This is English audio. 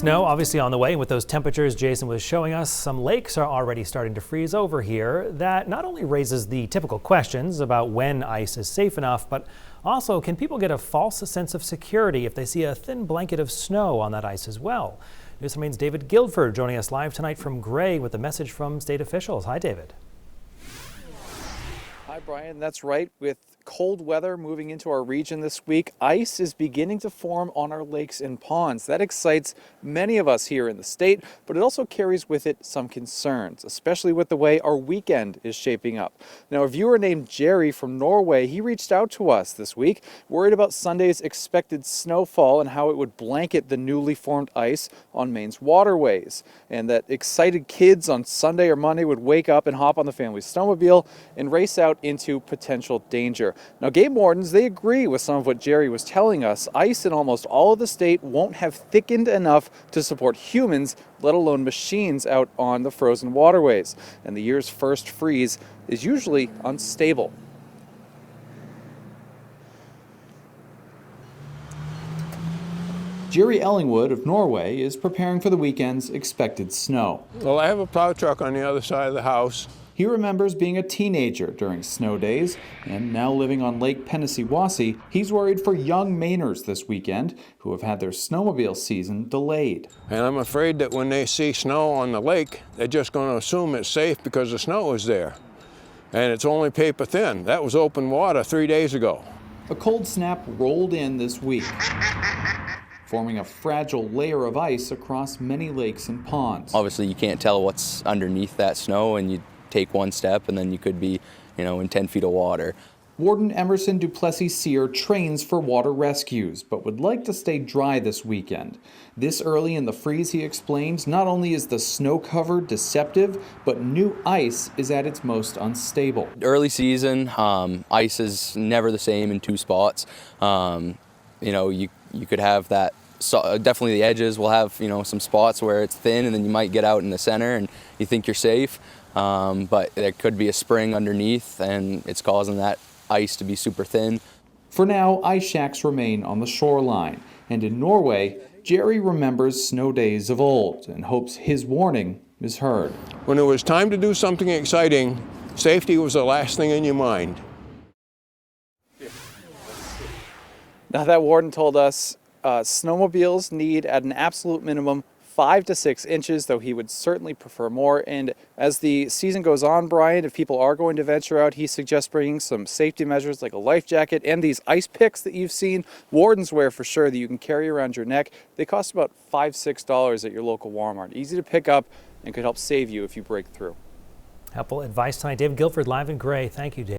Snow obviously on the way, and with those temperatures Jason was showing us, some lakes are already starting to freeze over here. That not only raises the typical questions about when ice is safe enough, but also can people get a false sense of security if they see a thin blanket of snow on that ice as well? News Maine's David Guilford joining us live tonight from Gray with a message from state officials. Hi, David. Hi, Brian. That's right. With cold weather moving into our region this week, ice is beginning to form on our lakes and ponds. That excites many of us here in the state, but it also carries with it some concerns, especially with the way our weekend is shaping up. Now, a viewer named Jerry from Norway, he reached out to us this week, worried about Sunday's expected snowfall and how it would blanket the newly formed ice on Maine's waterways, and that excited kids on Sunday or Monday would wake up and hop on the family snowmobile and race out into potential danger. Now, game wardens, they agree with some of what Jerry was telling us. Ice in almost all of the state won't have thickened enough to support humans, let alone machines out on the frozen waterways. And the year's first freeze is usually unstable. Jerry Ellingwood of Norway is preparing for the weekend's expected snow. Well, I have a plow truck on the other side of the house. He remembers being a teenager during snow days, and now living on Lake Penissiwasi, he's worried for young Mainers this weekend who have had their snowmobile season delayed. And I'm afraid that when they see snow on the lake, they're just going to assume it's safe because the snow is there. And it's only paper thin. That was open water 3 days ago. A cold snap rolled in this week, forming a fragile layer of ice across many lakes and ponds. Obviously, you can't tell what's underneath that snow, and you take one step and then you could be, in 10 feet of water. Warden Emerson Duplessis Sear trains for water rescues, but would like to stay dry this weekend. This early in the freeze, he explains, not only is the snow cover deceptive, but new ice is at its most unstable. Early season, ice is never the same in two spots. You could have that. So definitely the edges will have, some spots where it's thin, and then you might get out in the center and you think you're safe. But there could be a spring underneath, and it's causing that ice to be super thin. For now, ice shacks remain on the shoreline. And in Norway, Jerry remembers snow days of old and hopes his warning is heard. When it was time to do something exciting, safety was the last thing in your mind. Now, that warden told us snowmobiles need at an absolute minimum 5 to 6 inches, though he would certainly prefer more. And as the season goes on, Brian, if people are going to venture out, he suggests bringing some safety measures like a life jacket and these ice picks that you've seen wardens wear for sure that you can carry around your neck. They cost about $5-6 at your local Walmart. Easy to pick up and could help save you if you break through. Helpful advice tonight. David Guilford live in Gray. Thank you, David.